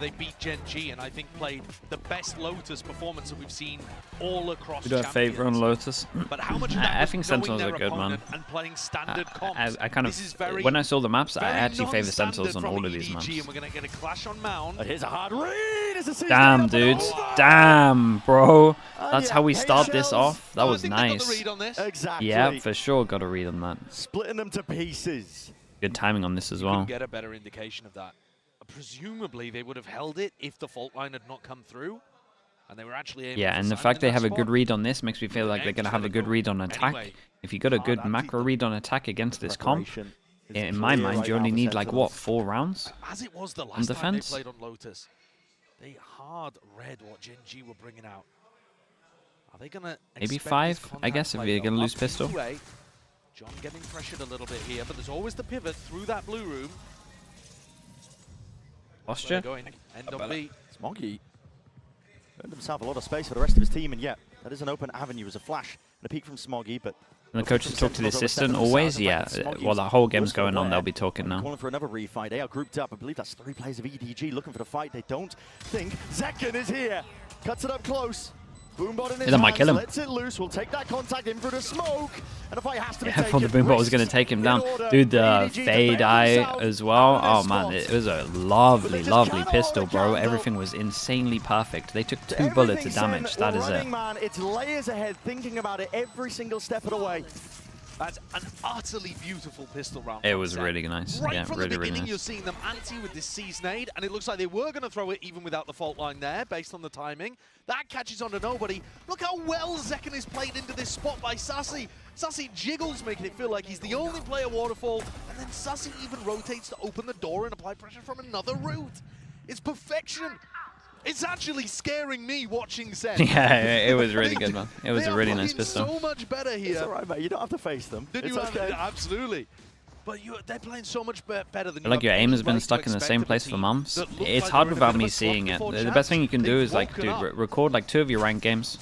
They beat Gen G and I think played the best Lotus performance that we've seen all across You do have favor on Lotus. But how much of that I think Sentinels are good, man. And playing standard comps. I kind of, when I saw the maps, I actually favor Sentinels on all of these maps. And we're going to get a clash on Mound. But here's a hard read. Damn, dudes. Damn, bro. That's how we start this off. That was nice. Exactly. Yeah, for sure got a read on that. Splitting them to pieces. Good timing on this as well. Get a better indication of that. Presumably they would have held it if the fault line had not come through, and they were actually able and the fact they have a good read on this makes me feel like they're going to have a good read on attack. Anyway, if you got a good macro read on attack against this comp, in my mind, you only need like what, 4 rounds? As it was the last time they played on Lotus, they hard read what Gen G were bringing out. Are they going to maybe 5? I guess if you're going to lose pistol. John getting pressured a little bit here, but there's always the pivot through that blue room. Posture. End on B. Smoggy earned himself a lot of space for the rest of his team, and yet that is an open avenue as a flash and a peek from Smoggy. But and the coaches talk to the assistant always. Yeah, while the whole game's going on, they'll be talking now. Calling for another refight. They are grouped up. I believe that's 3 players of EDG looking for the fight. They don't think Zekken is here. Cuts it up close. Boombot in his hands, might kill him. Lets it loose. We'll take that contact in for the smoke. And the fight has to be I thought the Boombot was going to take him down. Dude, the fade eye as well. Oh man, it was a lovely, lovely pistol, bro. Everything was insanely perfect. They took 2 bullets of damage. That is it. Man, it's layers ahead, thinking about it every single step of the way. That's an utterly beautiful pistol round. It was really nice. Right yeah, from really, the beginning, really nice. you're seeing them anti with this C-Snade, and it looks like they were going to throw it even without the fault line there, based on the timing. That catches on to nobody. Look how well Zekken is played into this spot by Sassy. Sassy jiggles, making it feel like he's the only player Waterfall, and then Sassy even rotates to open the door and apply pressure from another route. It's perfection. It's actually scaring me watching SEN. Yeah, it was really good, man. It was a really nice pistol. So much better here. It's all right, mate. You don't have to face them. It's okay. Absolutely. But they're playing so much better than you. Like your aim has been stuck in the same place for months. It's hard without me seeing it. The best thing you can do is like, dude, record like 2 of your ranked games.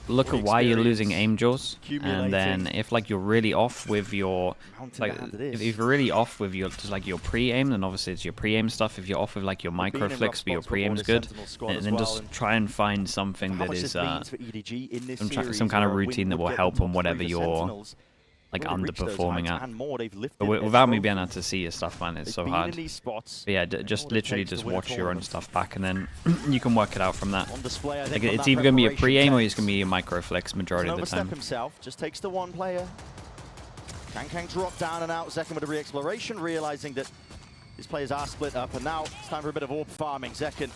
Look at why you're losing aim jaws, and then if like you're really off with your if you're really off with your just like your pre-aim, then obviously it's your pre-aim stuff. If you're off with like your micro flicks but your pre-aim's good, and then just try and find something that is some kind of routine that will help on whatever you're like underperforming at. But without me being able to see your stuff, man, it's so hard. But yeah, just literally just watch your own stuff back, and then you can work it out from that. Like, it's either going to be a pre-aim or it's going to be a micro flex majority of the time. Himself just takes the 1 player. Kang drop down and out. Zekken with a re-exploration, realizing that his players are split up, and now it's time for a bit of AWP farming. Zekken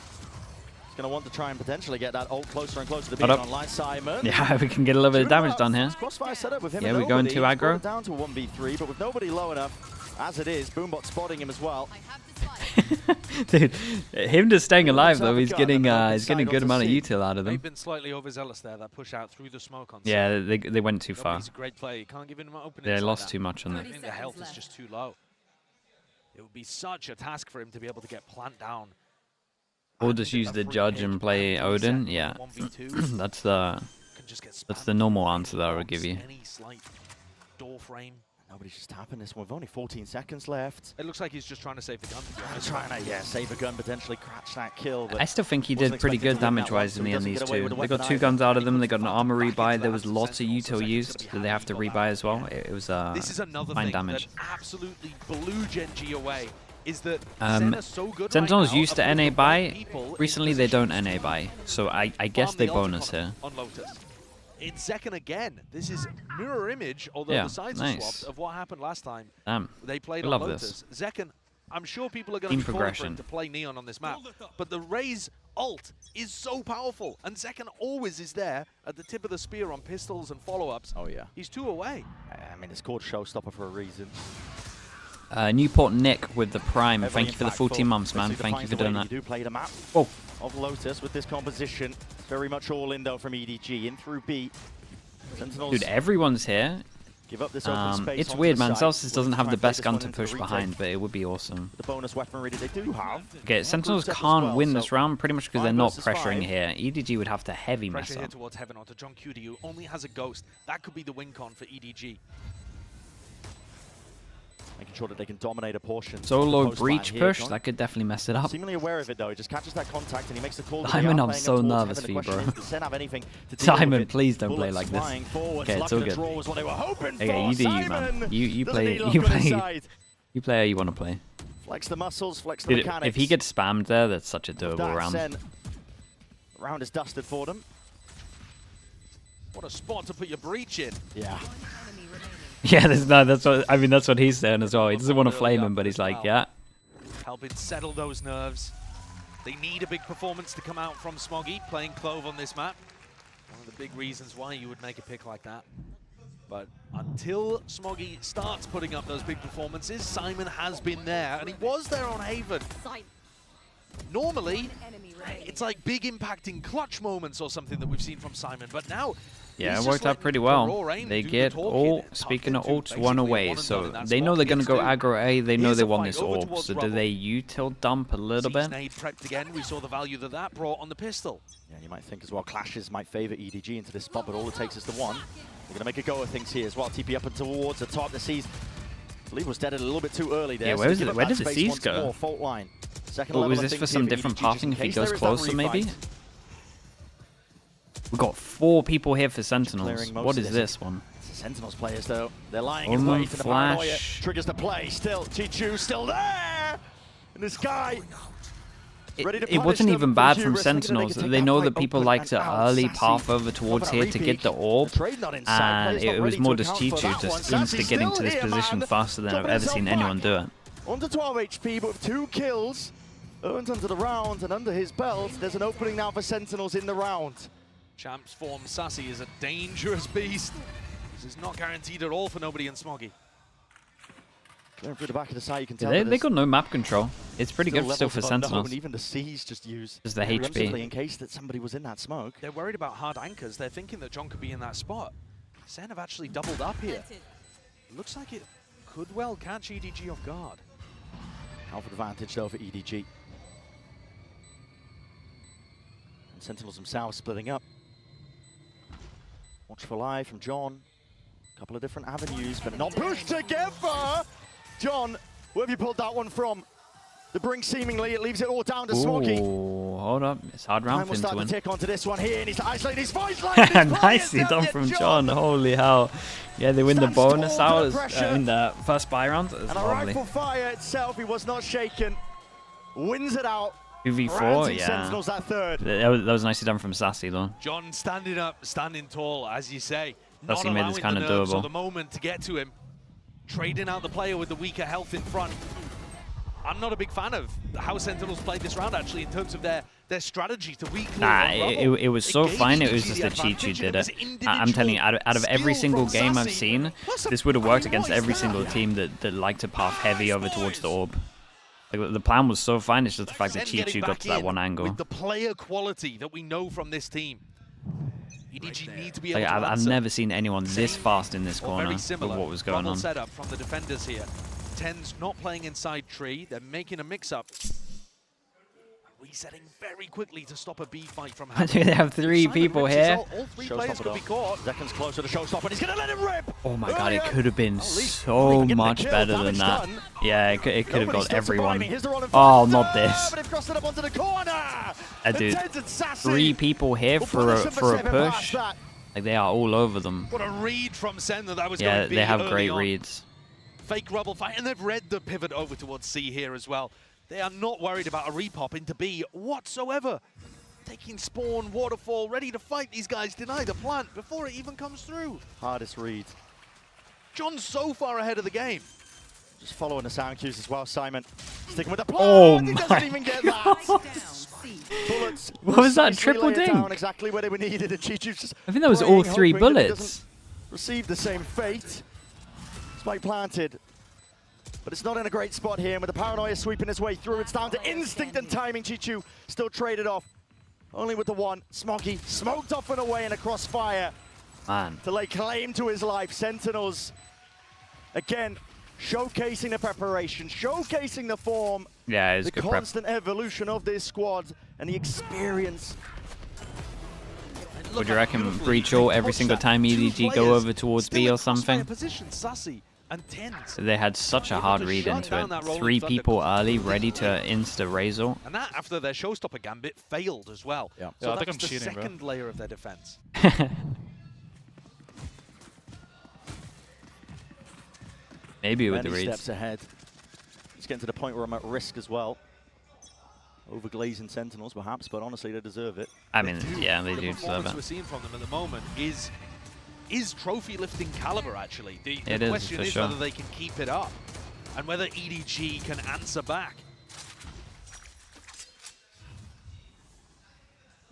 going to want to try and potentially get that ult closer and closer to being online. Simon. Yeah, we can get a little bit of damage done here. Crossfire setup with him. Yeah, we're going to aggro. Down to 1v3, but with nobody low enough as it is. Boombot spotting him as well. Dude, him just staying alive though, he's getting a good amount of util out of them. They've been slightly overzealous there. That push out through the smoke on. Yeah, they went too far. He's a great player. You can't give him an opening. They lost too much on that. I think the health is just too low. It would be such a task for him to be able to get plant down. Or just use the judge and play Odin. Yeah, that's the normal answer that I would give you. Nobody's just tapping this one with only 14 seconds left. It looks like he's just trying to save the gun. Trying to, save a gun, potentially catch that kill. But I still think he did pretty good damage-wise in the end, these 2. They got 2 guns out of them, they got an armor rebuy, there was lots of util used that they have to rebuy as well. It was this is another fine thing damage. That absolutely blew Gen G away. Is that so good Sentinels right used to NA buy. Recently they don't NA buy, so I guess they bonus here. On Lotus. It's Zekken again. This is mirror image, although the sides are swapped, of what happened last time. They played on Lotus. Zekken, I'm sure people are going to be calling for him to play Neon on this map, but the Raze ult is so powerful, and Zekken always is there at the tip of the spear on pistols and follow-ups. Oh yeah. He's 2 away. I mean, it's called Showstopper for a reason. Newport Nick with the Prime. Thank you for the 14 months, man. Thank you for doing that. You do play the map of Lotus with this composition. Very much all in though from EDG. In through B. Sentinels. Dude, everyone's here. Give up this open space. It's weird, man. Celsius doesn't have the best gun to push behind, but it would be awesome. The bonus weaponry they do have. Okay, Sentinels can't win this round pretty much because they're not pressuring here. EDG would have to heavy mess Pressure here up. towards Heaven onto John Cutie, who only has a ghost. That could be the win con for EDG. making sure that they can dominate a portion. Solo breach push, that could definitely mess it up. Seemingly aware of it though, he just catches that contact and he makes the call. Simon, I'm so nervous for you, bro. Simon, please don't play like this. Okay, it's all good. Okay, you do you, man. You play how you want to play. Flex the muscles, flex the mechanics. If he gets spammed there, that's such a doable round. SEN. Round is dusted for them. What a spot to put your breach in. Yeah. Yeah, that's what I mean. That's what he's saying as well. He doesn't want to flame him, but he's like, yeah. Helping settle those nerves. They need a big performance to come out from Smoggy playing Clove on this map. One of the big reasons why you would make a pick like that. But until Smoggy starts putting up those big performances, Simon has been there, and he was there on Haven. Normally, it's like big impacting clutch moments or something that we've seen from Simon, but now... Yeah, it worked out pretty well. They get all, speaking of ults, one away, so they know they're going to go aggro A, they know they want this orb, so do they util dump a little bit? Prepped again, we saw the value that that brought on the pistol. Yeah, you might think as well, clashes might favor EDG into this spot, but all it takes is the one. They're going to make a go of things here as well. TP up and towards the top. The C's, I believe, was dead a little bit too early there. Yeah, where did the C's go? Fault line. Well, was this for some different pathing if he goes closer, maybe? We've got 4 people here for Sentinels. What is this one? Sentinels players, though. They're lying in wait for the paranoia. Triggers the play. Still, Chichu still there in the sky. It wasn't even bad from Sentinels. They know that people like to early path over towards here to get the orb, and it was more just Chichu just insta getting to this position faster than I've ever seen anyone do it. Under 12 HP, but with 2 kills earned under the round and under his belt, there's an opening now for Sentinels in the round. Champs form Sassy is a dangerous beast. This is not guaranteed at all for nobody in Smoggy. Going through the back of the side, you can tell they got no map control. It's pretty good still for Sentinels. And even the C's just use the HP in case that somebody was in that smoke. They're worried about hard anchors. They're thinking that John could be in that spot. SEN have actually doubled up here. Looks like it could well catch EDG off guard. Alpha advantage though for EDG. And Sentinels themselves splitting up. Watchful eye from John. A couple of different avenues, but not pushed together. John, where have you pulled that one from? The brink seemingly, it leaves it all down to Smoggy. Oh, hold up. It's hard round for him to win. Tick onto this one here, and he's isolating his voice line. Nicely done from John. Holy hell. Yeah, they win the bonus out in the first buy round. And a rifle fire itself, he was not shaken. Wins it out. 2v4, yeah. Sentinels that third. That was nicely done from Sassy, though. John standing up, standing tall, as you say. Sassy made this kind of doable. The moment to get to him. Trading out the player with the weaker health in front. I'm not a big fan of how Sentinels played this round, actually, in terms of their strategy to weaken. Nah, it was so fine. It was just that Chichu did it. I'm telling you, out of every single game I've seen, this would have worked against every single team that liked to path heavy over towards the orb. Like, the plan was so fine, it's just the fact that Chichu got to that one angle. With the player quality that we know from this team. EDG need to be able to I've never seen anyone this fast in this corner with what was going on. Setup from the defenders here. Ten's not playing inside tree. They're making a mix-up. Resetting very quickly to stop a B fight from happening. They have 3 people here. All 3 players could be caught. Zeken's close to the showstopper, and he's going to let him rip. Oh my god, it could have been so much better than that. Yeah, it could have got everyone. Oh, not this. Dude, 3 people here for a push. Like, they are all over them. What a read from SEN that was yeah, going to be they have great on. reads. Fake rubble fight, and they've read the pivot over towards C here as well. They are not worried about a repop into B whatsoever. Taking spawn, waterfall, ready to fight these guys, deny the plant before it even comes through. Hardest read. John's so far ahead of the game. Just following the sound cues as well, Simon. Sticking with the plant. Oh he my doesn't even get that. Bullets. What was that? Triple dink? Exactly where they were needed. And Chichu's just I think that was all 3 bullets. Received the same fate. Spike planted. But it's not in a great spot here, and with the paranoia sweeping his way through, it's down to instinct and timing. Chichu still traded off. Only with the one. Smoggy smoked off and away in a crossfire. Man. To lay claim to his life. Sentinels, again, showcasing the preparation, showcasing the form. Yeah, it's good prep. The constant evolution of this squad and the experience. Would you reckon breach all every single time EDG go over towards B or something? Position, Sassy And Tens. They had such a hard read into it. 3 people early, ready to insta-Razor. And that after their showstopper gambit failed as well. Yeah. So I think that's I'm the cheating, second layer of their defense. Maybe with the Many reads. steps ahead. It's getting to the point where I'm at risk as well. Overglazing Sentinels, perhaps, but honestly, they deserve it. I mean, yeah, they do The deserve performance it. we're seeing from them at the moment is trophy lifting caliber, actually. The It is, question for is sure. whether they can keep it up and whether EDG can answer back.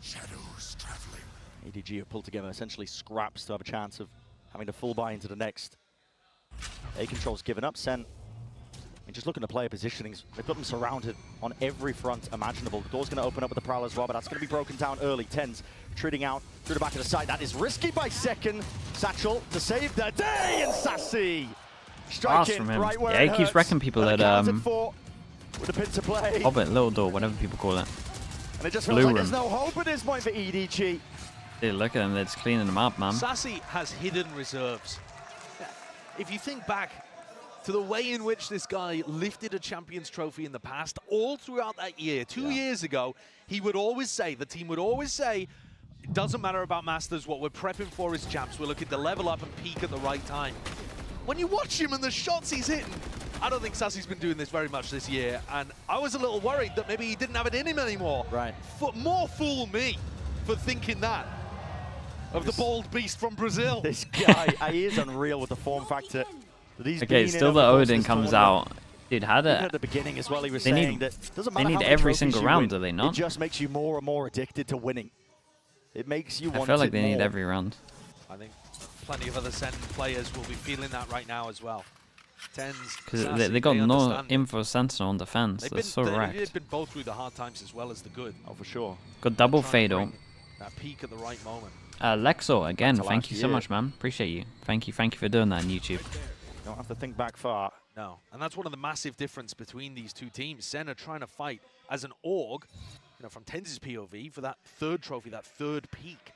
Shadows traveling. EDG have pulled together essentially scraps to have a chance of having to full buy into the next. A-Control's given up. Sen, I mean, just looking at player positionings, they've got them surrounded on every front imaginable. The door's going to open up with the Prowl as well, but that's going to be broken down early. Tens retreating out through the back of the site. That is risky by second. Satchel to save the day, and Sassy striking from him. right where Yeah, it he keeps hurts. wrecking people at with a pin to play. Hobbit, Little Door, whatever people call it. And it just feels Blue like there's room. no hope at this point for EDG. Dude, look at them, they're just cleaning them up, man. Sassy has hidden reserves. If you think back to the way in which this guy lifted a Champions Trophy in the past, all throughout that year, 2 years ago, he would always say, the team would always say, it doesn't matter about Masters, what we're prepping for is champs. We're looking to level up and peak at the right time. When you watch him and the shots he's hitting, I don't think Sassy's been doing this very much this year, and I was a little worried that maybe he didn't have it in him anymore. Right. More fool me for thinking that of the bald beast from Brazil. This guy, he is unreal with the form factor. Okay, still the Odin comes out. Dude, how Even the... at the beginning as well, he was They saying need- that doesn't they matter need how many every trophies single you round, win, do they not? It just makes you more and more addicted to winning. It makes you want I feel like it they need more. every round. I think plenty of other SEN players will be feeling that right now as well. Tens, Because Sassy, they got no understand it. info Sentinel on defense. They're so they've wrecked. been both through the hard times as well as the good. Oh, for sure. Got double Trying to fade bring up. that peak at the right moment. Lexor, again, to thank last you so year. much, man. Appreciate you. Thank you for doing that on YouTube. You don't have to think back far. No, and that's one of the massive difference between these two teams. SEN are trying to fight as an org, you know, from Tens' POV for that third trophy, that third peak.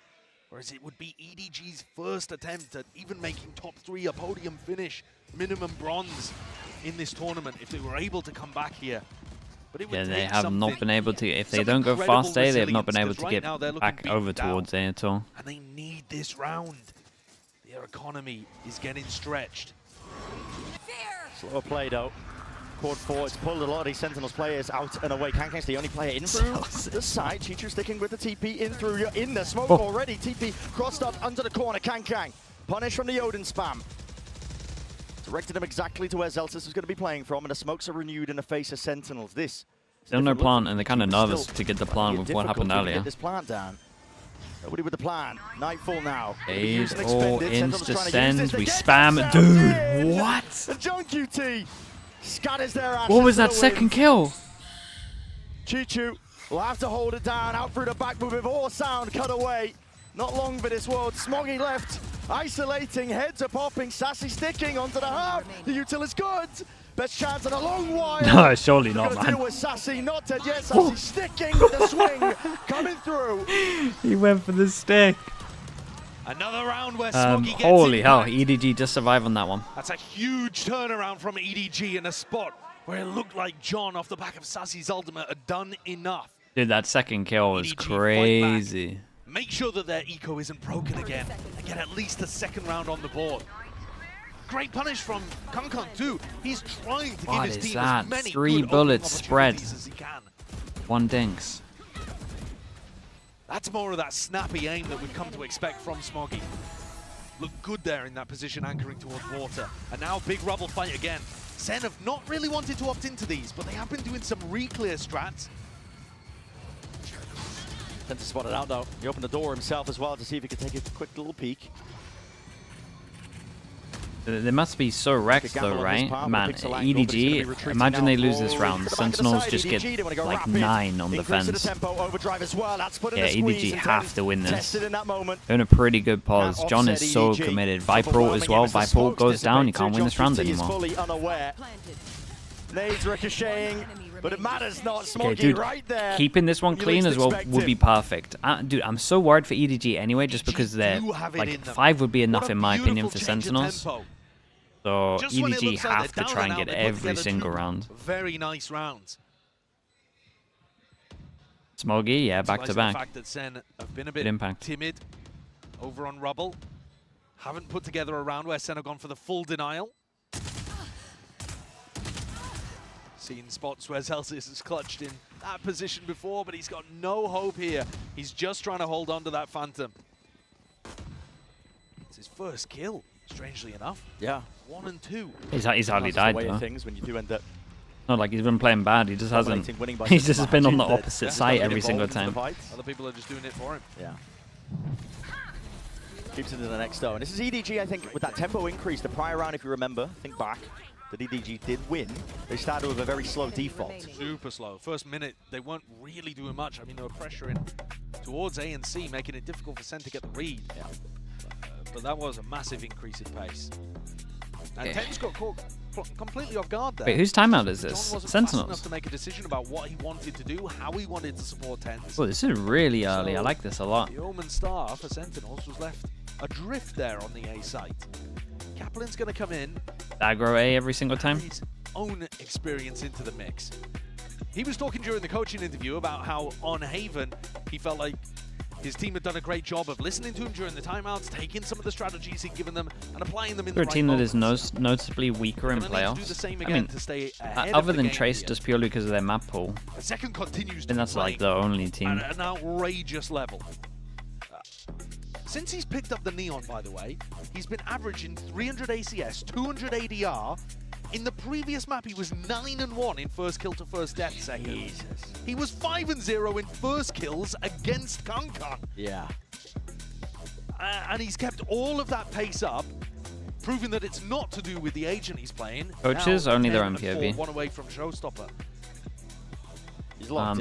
Whereas it would be EDG's first attempt at even making top 3, a podium finish, minimum bronze in this tournament if they were able to come back here. But it would Yeah, they take have not something- been able to. If they some don't go incredible fast A, they have not been able resilience, to 'cause get right now they're looking back beaten over down. towards A at all. And they need this round. Their economy is getting stretched. Slower play though. Quad 4, it's pulled a lot of these Sentinels players out and away. Kankang's the only player in through the side. Chichu sticking with the TP in through. You're in the smoke already. TP crossed up under the corner. Kankang punish from the Odin spam. Directed him exactly to where Zelsis was going to be playing from, and the smokes are renewed in the face of Sentinels. This Still no plant, and they're kind of Still nervous to get the plant with what happened difficult to earlier. Get this plant down. Nobody with the plan. Nightfall now. Fade Using or expended. Sentinels insta trying to use send. this. They We get spam. themselves Dude, in. what? And John QT scatters their ashes. What was to that the second wind. kill? Chichu will have to hold it down, out through the back move with all sound cut away. Not long for this world. Smoggy left, isolating, heads are popping, Sassy sticking onto the half. The util is good. Best chance in a long while. No, surely not, Gonna deal man. with Sassy, not dead yet. Sassy sticking with the swing, coming through. He went for the stick. Another round where Smoggy gets Holy hell, impact. EDG just survived on that one. That's a huge turnaround from EDG in a spot where it looked like John off the back of Sassy's ultimate had done enough. Dude, that second kill was EDG fight crazy. Make sure that their eco isn't broken again and get at least a second round on the board. Great punish from Kankan too. He's trying to give What his is team that? as many 3 good bullets opening spread. opportunities as he can. 1 dinks. That's more of that snappy aim that we've come to expect from Smoggy. Looked good there in that position, anchoring towards water. And now big rubble fight again. SEN have not really wanted to opt into these, but they have been doing some re-clear strats. Tends to spot it out though. He opened the door himself as well to see if he could take a quick little peek. They must be so wrecked gamble though, on his right? part, Man, but picks a line goal, but he's gonna be EDG, retreating imagine now they lose this forward round. to the back of the Sentinels side. just EDG, get they wanna go like rapid. 9 on Increase the defense. tempo, overdrive as well. That's put in Yeah, the squeeze, EDG and have Tens to win this. tested in that moment. They're in a pretty good pause. That John offset is so EDG. committed. Trouble Viper warming as him well. as the Viper smokes goes down. You dissipate can't too. win this John round QT is anymore. fully unaware. Nades ricocheting, but it matters not. Okay, Smoggy dude, right there. keeping this one You clean least as well expect would him. be perfect. Dude, I'm so worried for EDG anyway, just because they're do have it in like them. 5 would be enough What a in my opinion beautiful for change of Sentinels. tempo. So Just when it EDG looks like have to they're down try and and out, get they put every together single 2 round. very nice rounds. Smoggy, yeah, back to back. The fact that SEN have been a bit impact. timid over on Rubble. Haven't put together a round where SEN have gone for the full denial. Seen spots where Celsius has clutched in that position before, but he's got no hope here. He's just trying to hold on to that Phantom. It's his first kill, strangely enough. Yeah. 1 and 2. He's hardly died though. Things when you do end up Not like he's been playing bad, he just hasn't. He's just been on the opposite side every single time. Other people are just doing it for him. Yeah. Keeps it in the next though. And this is EDG, I think, with that tempo increase. The prior round, if you remember, think back, that EDG did win. They started with a very slow default. Super slow. First minute, they weren't really doing much. I mean, they were pressuring towards A and C, making it difficult for SEN to get the read. Yeah. But that was a massive increase in pace. And Ten's got caught completely off guard there. Wait, whose timeout is this? John wasn't fast Sentinels. enough to make a decision about what he wanted to do, how he wanted to support Tens. Well, this is really early. I like this a lot. The Omen star for Sentinels was left adrift there on the A site. Kaplan's going to come in. Aggro A every single time. His own experience into the mix. He was talking during the coaching interview about how on Haven he felt like his team had done a great job of listening to him during the timeouts, taking some of the strategies he'd given them and applying them in the right They're a team that is moments. noticeably weaker in playoffs. I mean, to stay ahead other of the than game Trace, here. just purely because of their map pool. The second continues to And that's like the only team. at an outrageous level. Since he's picked up the Neon, by the way, he's been averaging 300 ACS, 200 ADR. In the previous map, he was 9 and 1 in first kill to first death second. Jesus. He was 5 and 0 in first kills against Kankan. Yeah. And he's kept all of that pace up, proving that it's not to do with the agent he's playing. Coaches, Now, only their 10 and MPOV. 4, 1 away from Showstopper.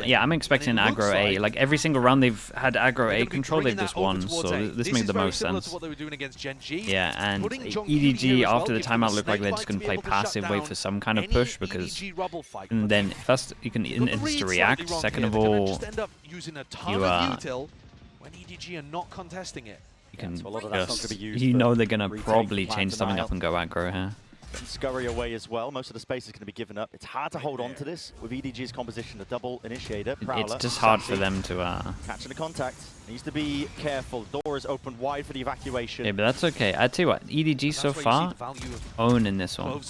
Yeah, I'm expecting aggro A. Like every single round they've had aggro A control, they've just won. So this makes the most sense. What they were doing against Gen G. Yeah, and EDG after the timeout looked like they're just going to play passive, wait for some kind of push because, and then first you can insta react. Second of all, you when EDG are not contesting it. You can just, you know they're going to probably change something up and go aggro here. And scurry away as well. Most of the space is going to be given up. It's hard to hold on to this with EDG's composition, the double initiator. Prowler, it's just hard for them to... Catching the contact. Needs to be careful. The door is open wide for the evacuation. Yeah, but that's okay. I tell you what, EDG so far, own in this one.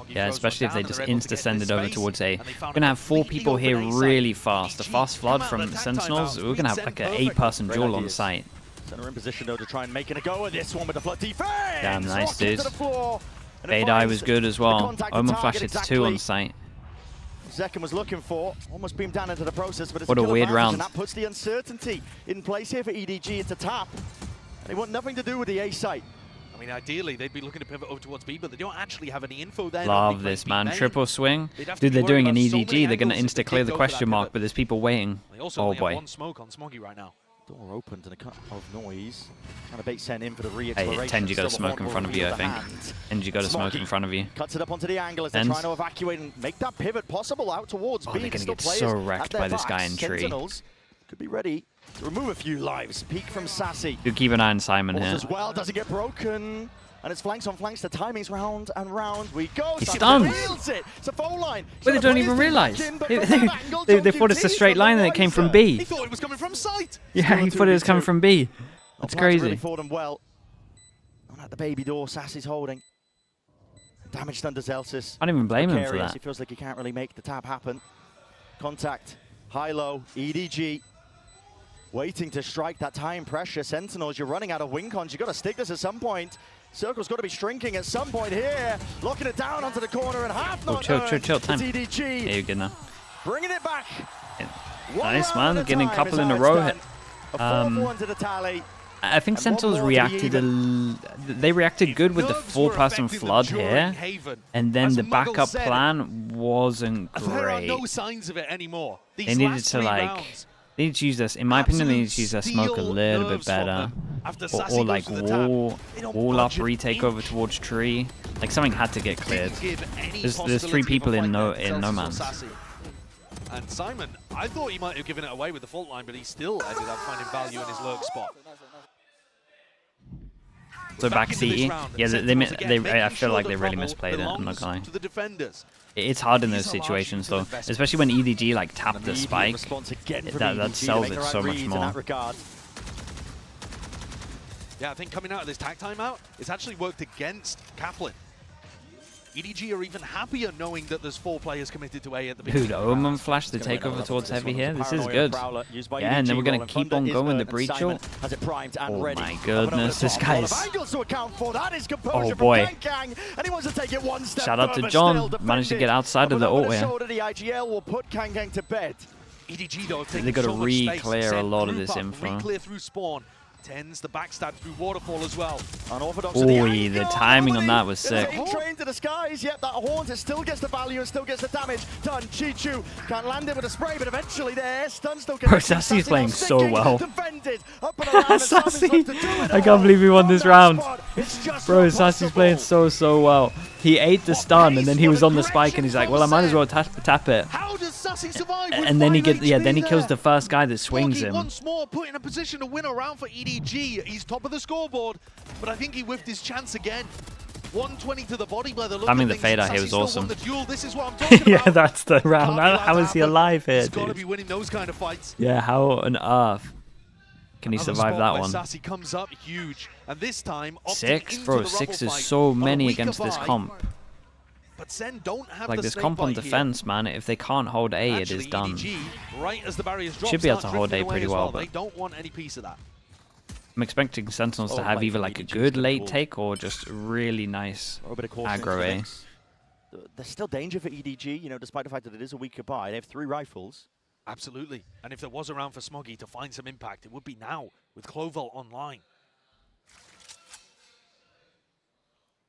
Yeah, especially if they just insta-send it over towards A. We're going to have 4 people here really fast. The fast flood from Sentinels, we're going to have like an 8-person duel on site. Center in position though to try and make it a go at this one with the flood defense. Damn nice, dude. Fade-Eye was good as well. Omen flash hits 2 on site. Zekken was looking for, almost beamed down into the process, but it's what a weird round. And that puts the uncertainty in place here for EDG. It's a tap. They want nothing to do with the A site. I mean, ideally, they'd be looking to pivot over towards B, but they don't actually have any info there. Love this, man. Triple swing. Dude, they're doing an EDG. They're going to insta-clear the question mark, but there's people waiting. Oh, boy. One smoke on Smoggy right now. Door opened and a cut of noise. Trying to bait SEN in for the re-exploration. Hey, Tenji got a smoke in front of you, I think. Tenji got a smoke in front of you. Cuts it up onto the angle as they're trying to evacuate and make that pivot possible out towards B. They're going to get so wrecked by this guy in tree. Sentinels could be ready to remove a few lives. Peek from Sassy. Do keep an eye on Simon here. As well, doesn't get broken. And it's flanks on flanks. The timing's round and round. We go. He's stunned. It. It's a phone line. But they don't even realize. They thought it's a straight line and it came from B. He thought it was coming from site. Yeah, he thought it was coming from B. That's crazy. Really for them well. On at the baby door, Sassy's holding. Damage done to Zelsis. I don't even blame him for that. He feels like he can't really make the tap happen. Contact. High-low. EDG. Waiting to strike that time pressure. Sentinels, you're running out of wing cons. You've got to stick this at some point. Circle's got to be shrinking at some point here. Locking it down onto the corner and half not chill, time. It's EDG. Yeah, you're good now. Bringing it back. Yeah. Nice, man. Getting a couple in a row hit. A 4-1 to the tally. I think Sentinels reacted they reacted good with the 4-person flood here, and then the backup plan wasn't great. There are no signs of it anymore. They needed to they need to use this. In my opinion, they need to use their smoke a little bit better, or like wall up, retake over towards tree. Like something had to get cleared. There's 3 people in no man's. And Simon, I thought he might have given it away with the fault line, but he still ended up finding value in his lurk spot. So back CE. Yeah, I feel like they really misplayed it. I'm not gonna lie. It's hard in those situations though, especially when EDG like tap the spike. That sells it so much more. Yeah, I think coming out of this tag timeout, it's actually worked against Kaplan. EDG are even happier knowing that there's 4 players committed to A at the beginning. Dude, Omen flash the takeover towards heavy here. This is good. Yeah, and then we're going to keep on going the breach. Oh my goodness, this guy's... Oh boy. Shout out to John. Managed to get outside of the ult here. They got to re-clear a lot of this info. Tens the backstab through waterfall as well. Ooh, the timing on that was sick. Train to the skies. Yep, that haunt, it still gets the value and still gets the damage done. Chichu can't land it with a spray, but eventually there, stun still gets. Bro, Sassy's playing so well. Sassy, I can't believe we won this round. Bro, Sassy's playing so well. He ate the stun and then he was on the spike and he's like, well, I might as well tap it. How does Sassy survive? And then he then he kills the first guy that swings him. Once more put in a position to win a round for EDG. He's top of the scoreboard, but I think he whiffed his chance again. 120 to the body by the look. I mean, the fade out here was awesome. This is what I'm talking about. Yeah, that's the round. How is he alive here, dude? He's got to be winning those kind of fights. Yeah, how on earth can he survive that one? Sassy comes up huge, and this time 6, bro. 6 is so many against this comp. But SEN don't have like this comp on defense, man. If they can't hold A, it is done. EDG, right as the barriers drop, should be able to hold A pretty well, but they don't want any piece of that. I'm expecting Sentinels to have either like a good late take or just really nice aggro A. There's still danger for EDG, you know, despite the fact that it is a week goodbye. They have 3 rifles. Absolutely. And if there was a round for Smoggy to find some impact, it would be now with Clovel online.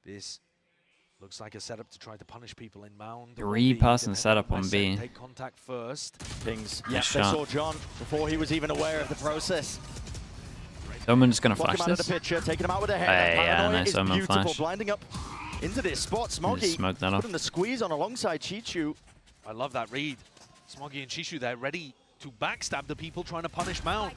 This looks like a setup to try to punish people in Mound. 3-person setup on B. Take contact first. Things. Yes, they saw John before he was even aware of the process. Someone's gonna flash this. Taking him out with a head. Hey, yeah, nice Omen flash. Blinding up into this spot. Smoggy putting the squeeze on alongside Chichu. I love that read. Smoggy and Chichu there ready to backstab the people trying to punish Mound.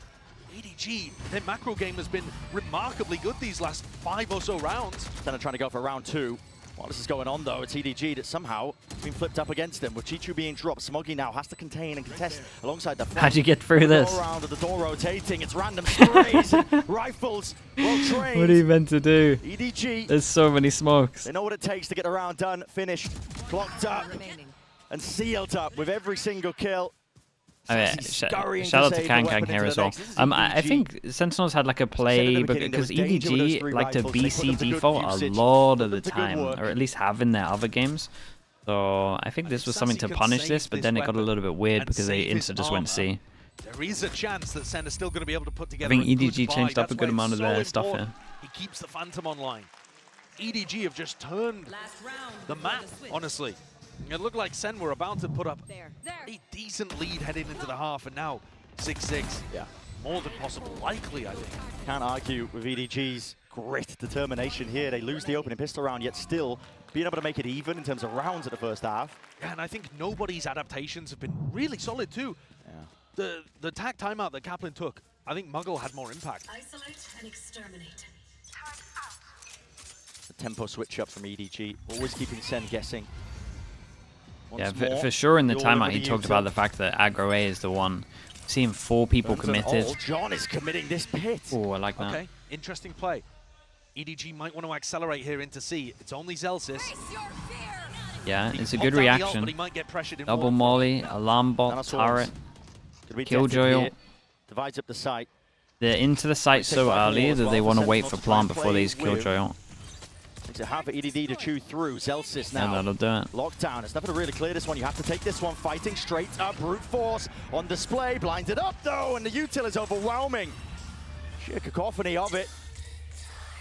EDG, their macro game has been remarkably good these last 5 or so rounds. Then trying to go for round 2. While this is going on though, it's EDG that's somehow been flipped up against him. With Chichu being dropped, Smoggy now has to contain and contest alongside the How'd you get through this? Around the door rotating, it's random sprays, rifles, well trained. What are you meant to do? EDG. There's so many smokes. They know what it takes to get the round done, finished, clocked up, and sealed up with every single kill. Oh, yeah. Shout out to Kang here as well. I think Sentinels had like a play because EDG like to BC default a lot of the time, or at least have in their other games. So I think this was something to punish this, but then it got a little bit weird because they insta just went C. There is a chance that Sen is still going to be able to put together. I think EDG changed up a good amount of their stuff here. He keeps the Phantom online. EDG have just turned the map, honestly. It looked like Sen were about to put up a decent lead heading into the half, and now 6-6. Yeah. More than possible. Likely, I think. Can't argue with EDG's grit, determination here. They lose the opening pistol round, yet still being able to make it even in terms of rounds at the first half. Yeah, and I think nobody's adaptations have been really solid too. Yeah. The tag timeout that Kaplan took, I think Muggle had more impact. Isolate and exterminate. The tempo switch up from EDG, always keeping Sen guessing. Yeah, for sure in the timeout he talked about the fact that aggro A is the one. Seeing 4 people committed. Oh, John is committing this pit. Oh, I like that. Okay, interesting play. EDG might want to accelerate here into C. It's only Zelsis. Yeah, it's a good reaction. Double molly, alarm bot, turret, killjoy. Divides up the site. They're into the site so early that they want to wait for plant before they use killjoy. It's a half for EDD to chew through. Zelsis now. And that'll do it. Lockdown. It's nothing to really clear this one. You have to take this one. Fighting straight up. Brute force on display. Blinded up though, and the util is overwhelming. Sheer cacophony of it.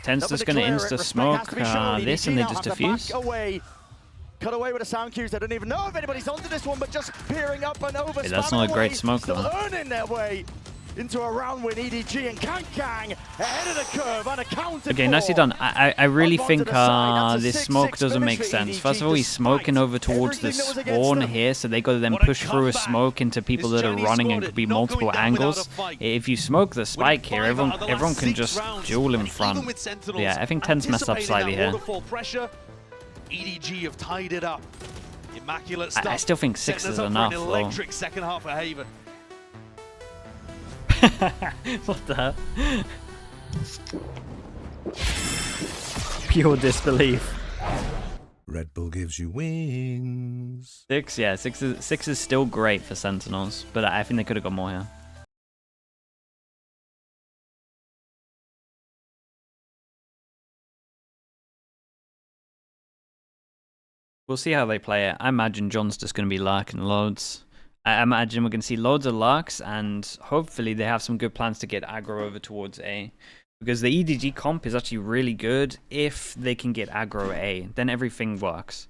Ten's just going to insta-smoke this and they just defuse. Cut away with the sound cues. They don't even know if anybody's onto this one, but just peering up and over. Hey, that's not a great smoke though. Still earning their way. into a round win. EDG and Kang ahead of the curve, unaccounted Okay, for. nicely done. I really Up think onto the side. That's a this 6-6 smoke doesn't make finish for sense. EDG First of all, he's smoking over towards the everything that was against spawn them. here, so they got to then What a push through a comeback. smoke into people This that are Chinese running and squad could be not multiple going down without angles. a fight. If you smoke the spike here, Winning 5 out of the everyone last can 6 just rounds. duel in And front. even with Sentinels Yeah, I think 10's messed up anticipating slightly that here. waterfall pressure, EDG have tied it up. Immaculate stuff. I still think 6 Setting us is up enough, for an though. electric second half for Haven. What the hell? Pure disbelief. Red Bull gives you wings. 6, yeah, 6 is still great for Sentinels, but I think they could have got more here. We'll see how they play it. I imagine John's just going to be lurking loads. I imagine we're going to see loads of lurks, and hopefully they have some good plans to get aggro over towards A. Because the EDG comp is actually really good if they can get aggro A. Then everything works.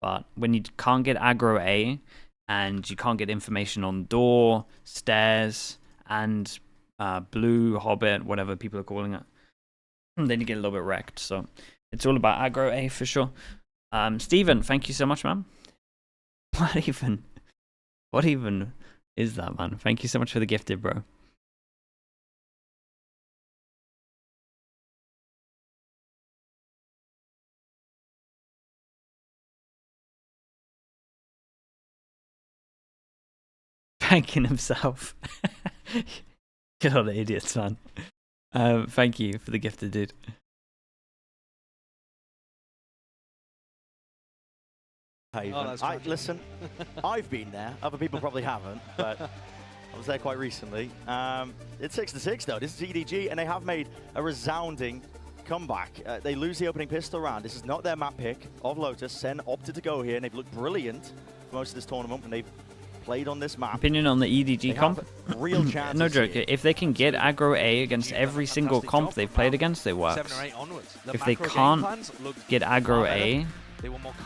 But when you can't get aggro A, and you can't get information on door, stairs, and blue, hobbit, whatever people are calling it, then you get a little bit wrecked. So it's all about aggro A for sure. Steven, thank you so much, man. What even is that, man? Thank you so much for the gifted, bro. Thanking himself. Get all the idiots, man. Thank you for the gifted, dude. Listen, I've been there. Other people probably haven't, but I was there quite recently. It's 6-6 though. This is EDG, and they have made a resounding comeback. They lose the opening pistol round. This is not their map pick of Lotus. SEN opted to go here, and they've looked brilliant for most of this tournament when they've played on this map. Opinion on the EDG comp? Real chances. No joke. Here. If they can get aggro A against every single comp they've played against, it works. 7 or 8 onwards. If they can't get aggro A,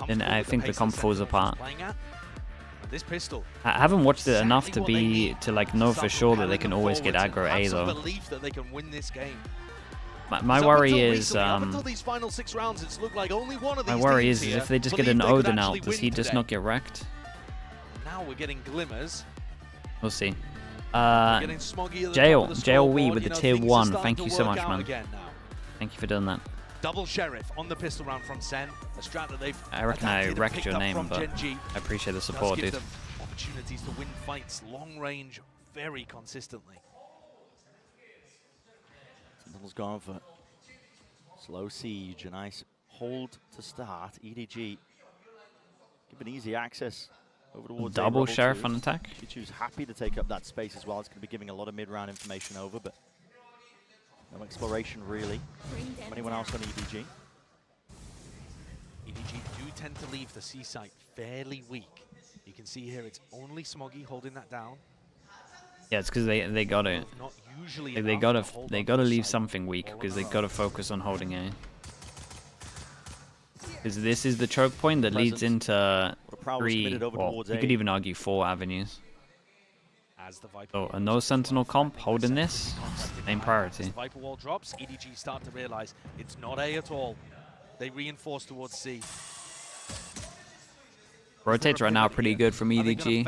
then I think the comp falls apart. This pistol. I haven't watched it enough to like know for sure that they can always get aggro A though. Belief that they can win this game. My worry is these final 6 rounds, it's looked like only one of these my worry is here if they just get an Odin out, does he just not get wrecked? Now we're getting glimmers. We'll see. Jail Wee with the tier 1. Thank you so much, man. Thank you for doing that. Double Sheriff on the pistol round from SEN. A strat that they've I reckon I wrecked your name, but Gen.G. I appreciate the support, dude. Them opportunities to win fights long range very consistently. Sentinels gone for slow siege, a nice hold to start. EDG given easy access over towards double Sheriff on attack. Pichu's happy to take up that space as well. It's going to be giving a lot of mid-round information over, but no exploration really from anyone else on EDG. EDG do tend to leave the C site fairly weak. You can see here it's only Smoggy holding that down. Yeah, it's because they gotta Not usually they gotta leave something weak because they gotta focus on holding A. Because this is the choke point that leads into 3, or you could even argue 4 avenues. Oh, and no Sentinel comp holding this, main priority. Viper wall drops, EDG start to realize it's not A at all. They reinforce towards C. Rotates right now pretty good from EDG.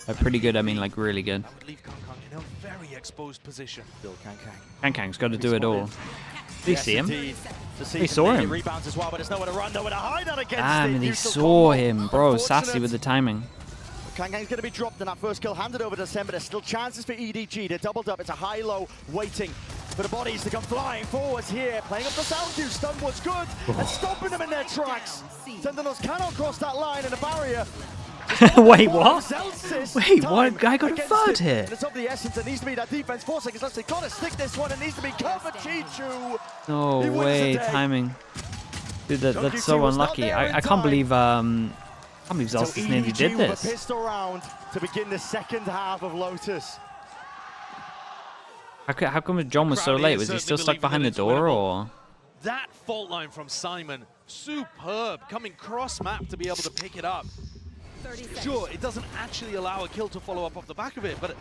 By pretty good, I mean like really good. That would leave Kang in a very exposed position. Still Kang's got to do it all. Did you see him? He saw him. Rebounds as well, but it's nowhere to run, nowhere to hide out against and he saw him, bro. Sassy with the timing. Kang's going to be dropped, and that first kill handed over to SEN, but there's still chances for EDG. They're doubled up. It's a high-low waiting for the bodies to come flying forwards here. Playing up the sound cue. Stun was good, and stopping them in their tracks. Sentinels cannot cross that line, and a barrier. Wait, what? Wait, what? Guy got a third here. It's of the essence. It needs to be that defense. 4 seconds left. They got to stick this one. It needs to be covered. Chichu. No way, timing. Dude, that's so unlucky. I can't believe Zolstis nearly did this. A pistol round to begin the second half of Lotus. How come John was so late? Was he still stuck behind the door, or? That fault line from Simon, superb, coming cross map to be able to pick it up. Sure, it doesn't actually allow a kill to follow up off the back of it, but it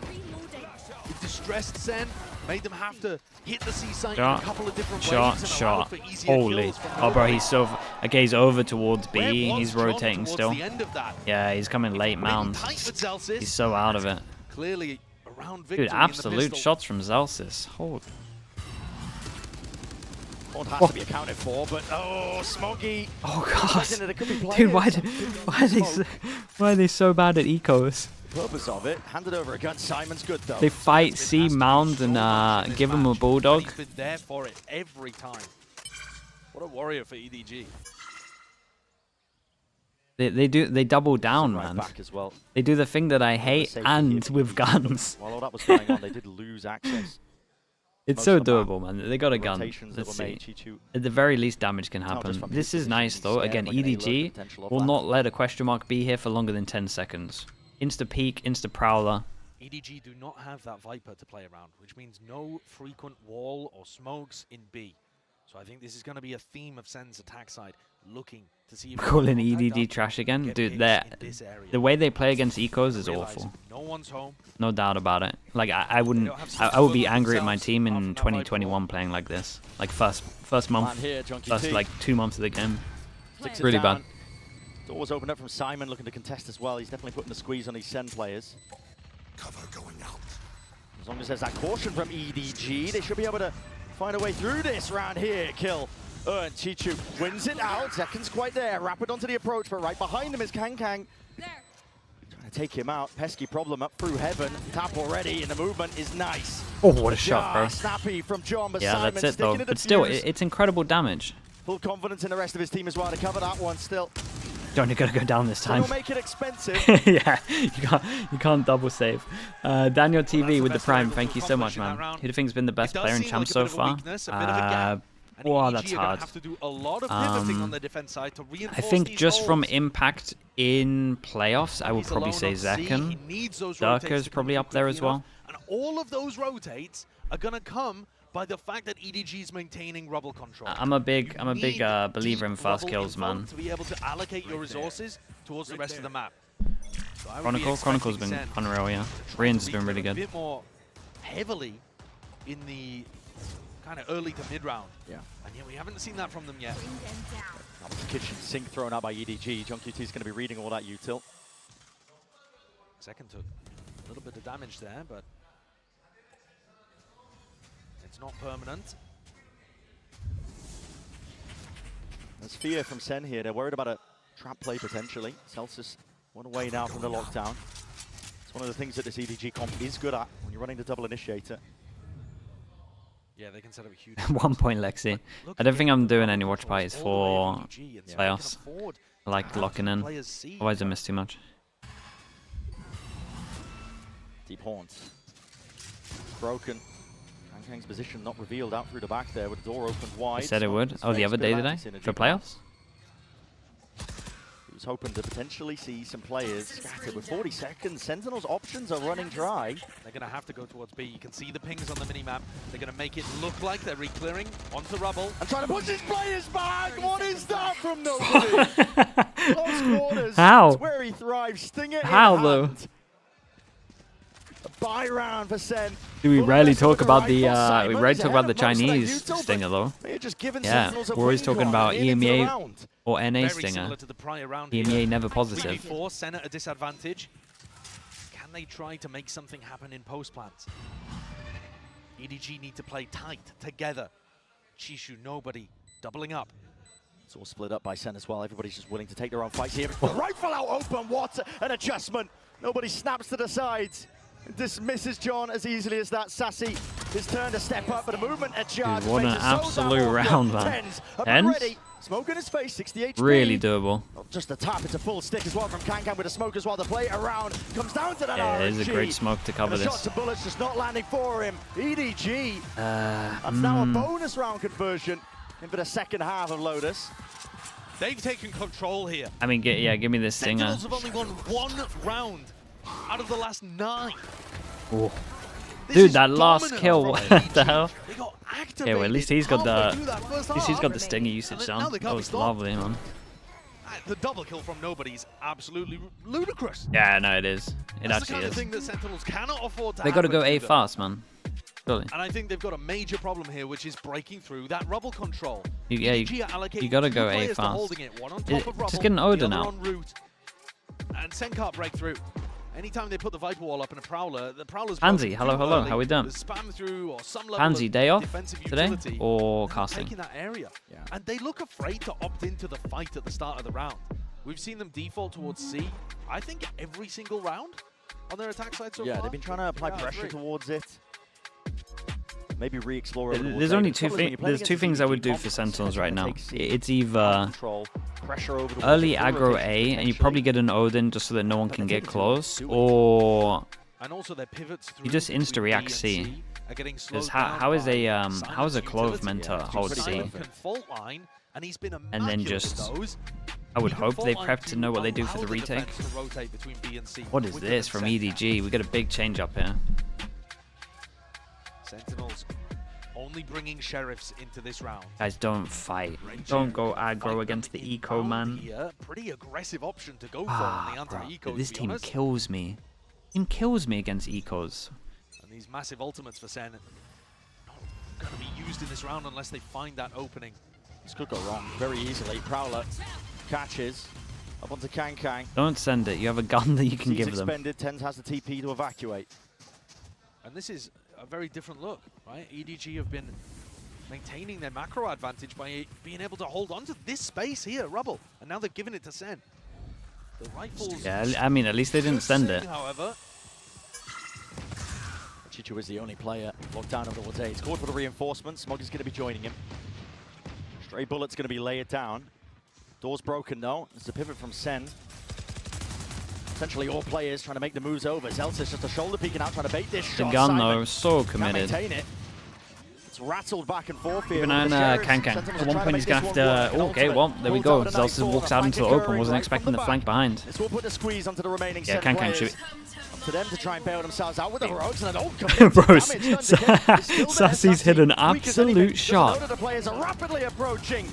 stressed Sen, made them have to hit the C site in a couple of different ways. Shot. Holy. Oh, bro, he's so... Okay, he's over towards B. He's rotating still. Yeah, he's coming late, Mounds. He's so out of it. Clearly around victory. Dude, absolute shots from Zelsis. Holy. Has to be accounted for, but Smoggy. Oh god, dude, why are they so bad at ecos? Purpose of it, handed over a gun. Simon's good though. They fight C Mound and give him a bulldog. He's been there for it every time. What a warrior for EDG. They double down, man. Back as well. They do the thing that I hate, and with guns. While all that was going on, they did lose access. It's so doable, man. They got a gun. Let's see. At the very least, damage can happen. This is nice, though. Again, EDG will not let a question mark be here for longer than 10 seconds. Insta peek, insta prowler. EDG do not have that Viper to play around, which means no frequent wall or smokes in B. So I think this is going to be a theme of Sen's attack side, looking to see if calling EDG trash again. Dude, the way they play against ecos is awful. No one's home. No doubt about it. Like I would be angry at my team in 2021 playing like this. Like first month, first like 2 months of the game. It's really bad. Door was opened up from Simon, looking to contest as well. He's definitely putting the squeeze on these Sen players. Cover going out. As long as there's that caution from EDG, they should be able to find a way through this round here. Kill. And Chichu wins it out. Zekin's quite there. Rapid onto the approach, but right behind him is Kang. Trying to take him out. Pesky problem up through heaven. Tap already, and the movement is nice. Oh, what a shot, bro. Snappy from John, but yeah, Simon that's it, though. But still, it's incredible damage. Full confidence in the rest of his team as well to cover that one still. Don't you gotta go down this time? It'll make it expensive. Yeah, you can't double save. Daniel TV with the Prime, thank you so much, man. Who do you think's been the best player in Champ so far? Wow, that's hard. I think just from impact in playoffs, I would probably say Zekin. Darker's probably up there as well. And all of those rotates are gonna come by the fact that EDG is maintaining rubble control. I'm a big believer in fast kills, man. To be able to allocate your resources towards the rest of the map. So Chronicle's been unreal, yeah. Rian's has been really good. A bit more heavily in the kind of early to mid round. Yeah. And yet we haven't seen that from them yet. That was the kitchen sink thrown out by EDG. JunQT is going to be reading all that util. Second took a little bit of damage there, but it's not permanent. There's fear from Sen here. They're worried about a trap play potentially. Celsius one away now from the lockdown. It's one of the things that this EDG comp is good at when you're running the double initiator. Yeah, they can set up a huge 1 point Lexi. I don't think I'm doing any watch parties for playoffs. I like locking in, otherwise I miss too much. Deep Haunt. Broken. Kang's position not revealed out through the back there with the door opened wide. I said it would. Oh, the other day today? For playoffs? He was hoping to potentially see some players scattered with 40 seconds. Sentinels' options are running dry. They're going to have to go towards B. You can see the pings on the minimap. They're going to make it look like they're re-clearing onto rubble. And trying to push his players back! What is that from nobody? Close quarters. How? It's where he thrives. Sting it How, in though? hand. A buy round for Sen. Do we rarely talk about the Chinese stinger though? Yeah, we're always talking about EMEA or NA stinger. EMEA never positive. Sen at a disadvantage. Can they try to make something happen in post plans? EDG need to play tight together. Chishu, nobody doubling up. It's all split up by Sen as well. Everybody's just willing to take their own fights here. The rifle out open. What an adjustment. Nobody snaps to the sides. Dismisses John as easily as that. Sassy, his turn to step up, but a movement adjust. Dude, what an absolute round, man. Tens? Smoke in his face, 68 really doable. Not just a tap, it's a full stick as well from Kang with a smoke as well. The play around comes down to that. Yeah, it is a great smoke to cover this. Shots to bullets just not landing for him. EDG. That's now a bonus round conversion in for the second half of Lotus. They've taken control here. I mean, give me this stinger. Sentinels have only won 1 round out of the last 9. Oh. Dude, that last kill, what the hell? Okay, well, at least he's got the stinger usage down. That was lovely, man. The double kill from nobody is absolutely ludicrous. Yeah, no, it is. It That's actually the kind is. of thing that Sentinels cannot afford to They got to go A fast, man. Surely. And I think they've got a major problem here, which is breaking through that rubble control. Yeah, you gotta go A fast. Just get an Oda now. And Sen can't break through. Anytime they put the Viper Wall up in a Prowler, the Prowler's Pansy, hello, how we doing? Spam through or some level Pansy, day off today utility, or casting? taking that area. And they look afraid to opt into the fight at the start of the round. We've seen them default towards C, I think every single round on their attack side so far. Yeah, they've been trying to apply pressure towards it. Maybe re-explore it. There's only two things I would do for Sentinels right now. It's either early aggro A, and you probably get an Odin just so that no one can get close, or you just insta-react C. Because how is a Clove meant to hold C? And then just, I would hope they prep to know what they do for the retake. What is this from EDG? We got a big change up here. Sentinels only bringing sheriffs into this round. Guys, don't fight. Don't go aggro against the eco, man. Pretty aggressive option to go for on the anti-eco. This team kills me. Team kills me against ecos. And these massive ultimates for Sen not going to be used in this round unless they find that opening. This could go wrong very easily. Prowler catches up onto Kang. Don't send it. You have a gun that you can give them. Expended. Tens has the TP to evacuate. And this is a very different look, right? EDG have been maintaining their macro advantage by being able to hold on to this space here, Rubble, and now they've given it to Sen. The rifles. Yeah, I mean, at least they didn't send it. However, Chichu is the only player locked down over towards A. He's called for the reinforcements. Smog is going to be joining him. Stray Bullet's going to be layered down. Door's broken though. It's a pivot from Sen. Essentially all players trying to make the moves over. Zelsa's just a shoulder peeking out, trying to bait this shot. The gun though, so committed. It's rattled back and forth here. Keep an eye on Kang. At one point he's going to have to... Oh, okay, well, there we go. Zelsa walks out into the open, wasn't expecting the flank behind. This will put a squeeze onto the remaining yeah, Kang shoot. To them to try and bail themselves out with the heroics, and don't commit. Bro, Sassy's hit an absolute shot. The players are rapidly approaching.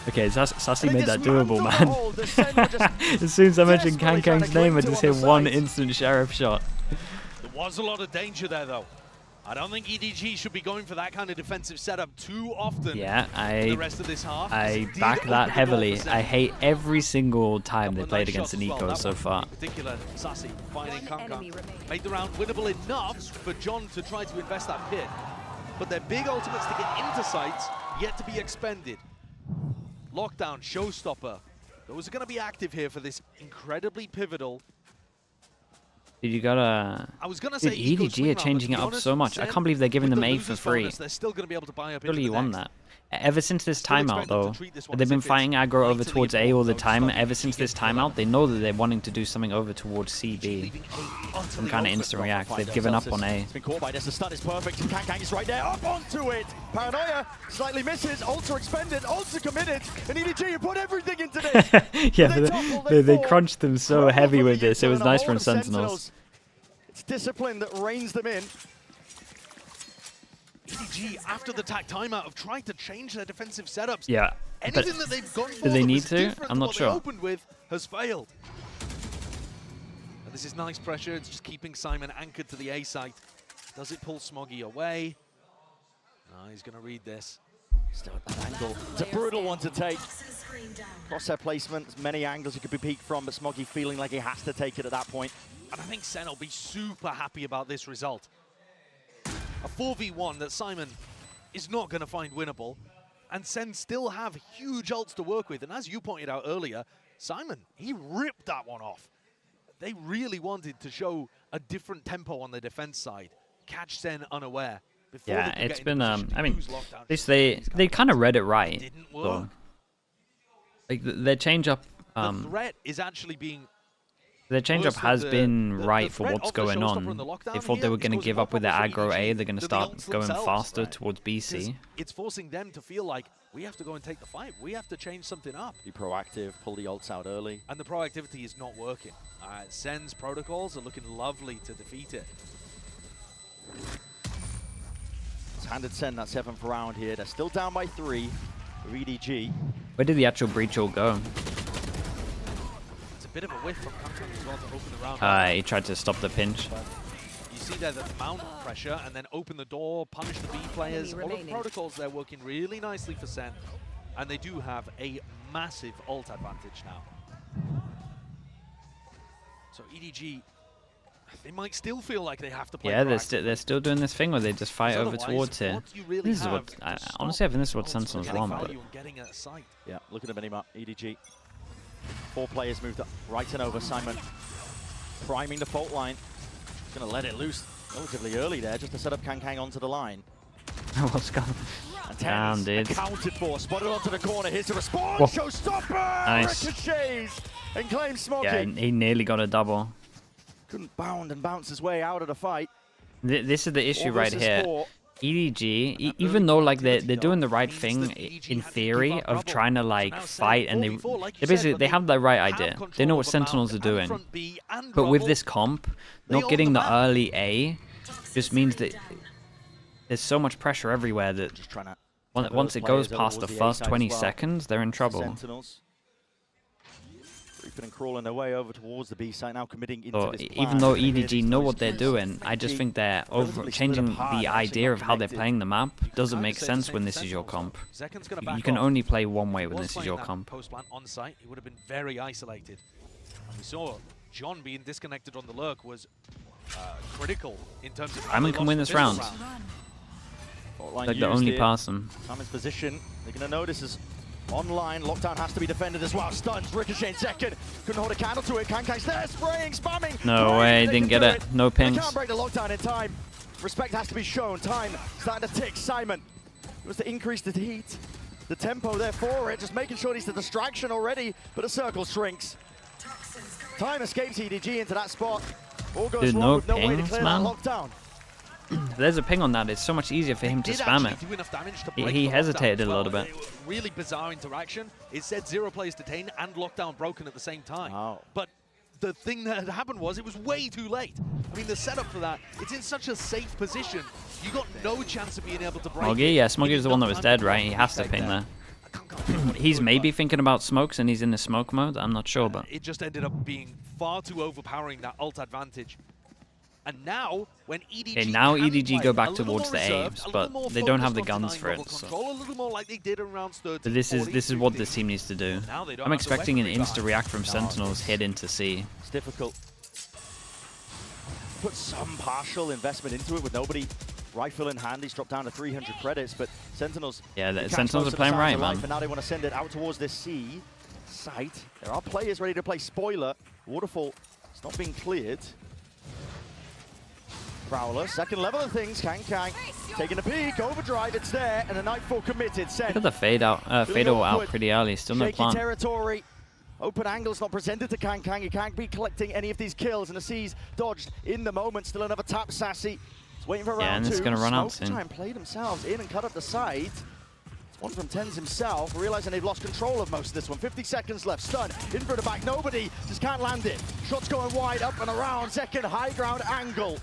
Okay, Sassy made that doable, man. As soon as I mentioned Kang's name, I just hit one instant sheriff shot. There was a lot of danger there, though. I don't think EDG should be going for that kind of defensive setup too often. Yeah, the rest of this half. I back that heavily. I hate every single time they played against an eco so far. In particular, Sassy finding Kang. Made the round winnable enough for John to try to invest that pit. But their big ultimates to get into sites yet to be expended. Lockdown, Showstopper. Those are going to be active here for this incredibly pivotal. Dude, you gotta... I was gonna say EDG are changing it up so much. I can't believe they're giving them A for free. Bonus, they're still going to be able to buy up. Surely you won that. Ever since this timeout, though, they've been fighting aggro over towards A all the time. Ever since this timeout, they know that they're wanting to do something over towards CB. Some kind of instant react. They've given up on A. It's been caught by this. The stun is perfect. Kang is right there. Up onto it. Paranoia slightly misses. Ultra expended. Ultra committed. And EDG, you put everything into this. Yeah, they crunched them so heavy with this. It was nice from Sentinels. It's discipline that reins them in. EDG, after the timeout, have tried to change their defensive setups. Yeah. Anything that they've gone for, do they need to? I'm not sure. Opened with has failed. And this is nice pressure. It's just keeping Simon anchored to the A site. Does it pull Smoggy away? No, he's going to read this. Still at that angle. It's a brutal one to take. Crosshair placement, many angles he could be peeked from, but Smoggy feeling like he has to take it at that point. And I think Sen will be super happy about this result. A 4v1 that Simon is not going to find winnable, and Sen still have huge ults to work with. And as you pointed out earlier, Simon, he ripped that one off. They really wanted to show a different tempo on the defense side, catch Sen unaware. Yeah, it's been, I mean, at least they kind of read it right. Didn't work. So, like, their change-up... the threat is actually being... Their change-up has been right for what's going on. They thought they were going to give up with their aggro A. They're going to start going faster towards BC. It's forcing them to feel like, we have to go and take the fight. We have to change something up. Be proactive, pull the ults out early. And the proactivity is not working. Sen's protocols are looking lovely to defeat it. It's handed Sen that 7th round here. They're still down by 3 for EDG. Where did the actual breach all go? Bit of a whiff from Kang as well to open the round. He tried to stop the pinch. But you see there that mount pressure and then open the door, punish the B players. All of the protocols there working really nicely for SEN. And they do have a massive ult advantage now. So EDG, they might still feel like they have to play. Yeah, they're still doing this thing where they just fight over towards here. This is what, honestly, I think this is what Sentinels want. But yeah, look at the minimap. EDG. 4 players moved up right and over. Simon priming the fault line. He's going to let it loose relatively early there just to set up Kang onto the line. What's going on? Damn, dude. Accounted for, spotted onto the corner. Here's the response. Showstopper! Nice. Ricochets and claims Smokey. Yeah, he nearly got a double. Couldn't bound and bounce his way out of the fight. This is the issue right here. EDG, even though like they're doing the right thing in theory of trying to like fight, and they have the right idea. They know what Sentinels are doing. But with this comp, not getting the early A just means that there's so much pressure everywhere that once it goes past the first 20 seconds, they're in trouble. Sentinels. And crawling their way over towards the B site now, committing into this plan. Even though EDG know what they're doing, I just think they're changing the idea of how they're playing the map. Doesn't make sense when this is your comp. You can only play one way when this is your comp. Post-plant on site, he would have been very isolated. And we saw John being disconnected on the lurk was critical in terms of. Simon can win this round. Like the only person. Simon's position, they're going to know this is online. Lockdown has to be defended as well. Stuns, Ricochet in second. Couldn't hold a candle to it. Kang's there, spraying, spamming. No way, didn't get it. No pings. They can't break the lockdown in time. Respect has to be shown. Time starting to tick. Simon, it was to increase the heat. The tempo there for it, just making sure he's the distraction already, but the circle shrinks. Time escapes EDG into that spot. All goes wrong with no way to clear that lockdown. There's a ping on that. It's so much easier for him to spam it. He hesitated a little bit. Really bizarre interaction. It said 0 players detained and lockdown broken at the same time. Oh. But the thing that had happened was it was way too late. I mean, the setup for that, it's in such a safe position. You got no chance of being able to break. Smoggy, yeah, Smoggy was the one that was dead, right? He has to ping there. He's maybe thinking about smokes and he's in the smoke mode. I'm not sure, but it just ended up being far too overpowering, that ult advantage. And now, when EDG go back towards the Aves, but they don't have the guns for it. So. A little more like they did in rounds 13, but this is what this team needs to do. I'm expecting an insta-react from Sentinels head into C. It's difficult. Put some partial investment into it with nobody rifle in hand. He's dropped down to 300 credits, but Sentinels... Yeah, the Sentinels are playing right, man. And now they want to send it out towards this C site. There are players ready to play spoiler. Waterfall is not being cleared. Prowler, second level of things. Kang taking a peek, overdrive, it's there, and a Nightfall committed. Look at the fade out pretty early. Still no plant. Territory. Open angles not presented to Kang. He can't be collecting any of these kills, and the C's dodged in the moment. Still another tap, Sassy. It's waiting for round 2. Yeah, and it's going to run out soon. Try and play themselves in and cut up the side. It's one from Tens himself, realizing they've lost control of most of this one. 50 seconds left. Stun in for the back. Nobody just can't land it. Shots going wide, up and around. Second high ground angle.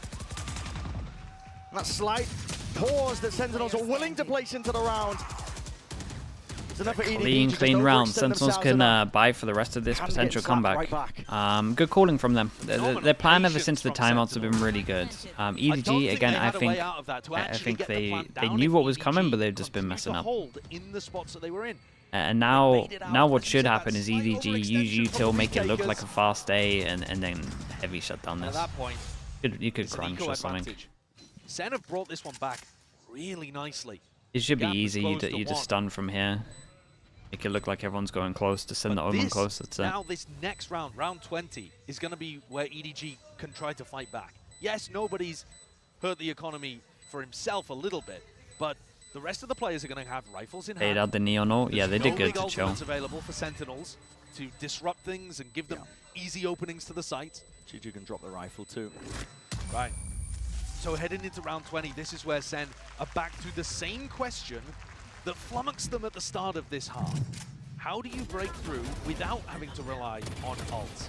That slight pause that Sentinels are willing to place into the round. It's enough for EDG. Clean round. Sentinels can buy for the rest of this potential comeback. Good calling from them. Their plan ever since the timeouts have been really good. EDG, again, I think they knew what was coming, but they've just been messing up. And now what should happen is EDG use util, make it look like a fast A, and then heavy shut down this. You could crunch or something. SEN have brought this one back really nicely. It should be easy. You just stun from here. Make it look like everyone's going close to send the Omen close. That's it. Now this next round, round 20, is going to be where EDG can try to fight back. Yes, nobody's hurt the economy for himself a little bit, but the rest of the players are going to have rifles in hand. They had the Neon ult. Yeah, they did good to chill. There's available for Sentinels to disrupt things and give them easy openings to the site. Chiju can drop the rifle too. Right. So heading into round 20, this is where SEN are back to the same question that flummoxed them at the start of this half. How do you break through without having to rely on ults?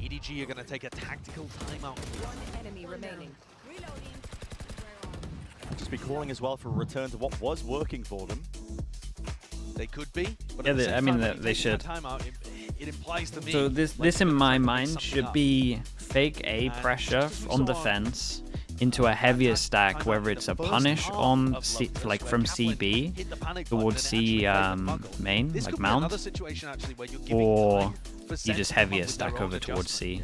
EDG are going to take a tactical timeout. One enemy remaining. Just be calling as well for a return to what was working for them. They could be, but yeah, I mean they should. Timeout, it implies to me. So this in my mind should be fake A pressure on defense into a heavier stack, whether it's a punish on C, like from CB towards C main, like mount, or you just heavier stack over towards C.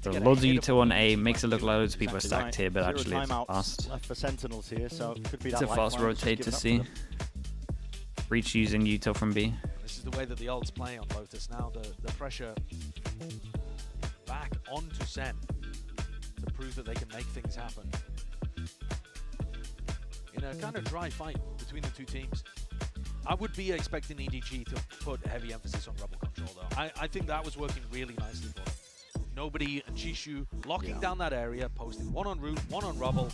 So loads of util on A makes it look like loads of people are stacked here, but actually it's fast. Left for Sentinels here, so could be It's that a fast lifeline rotate to just C. Breach using util from B. This is the way that the ults play on Lotus now. The pressure back onto Sen to prove that they can make things happen. In a kind of dry fight between the two teams. I would be expecting EDG to put heavy emphasis on rebel control though. I think that was working really nicely for them. Nobody and Chishu locking down that area, posting one on route, one on rubble,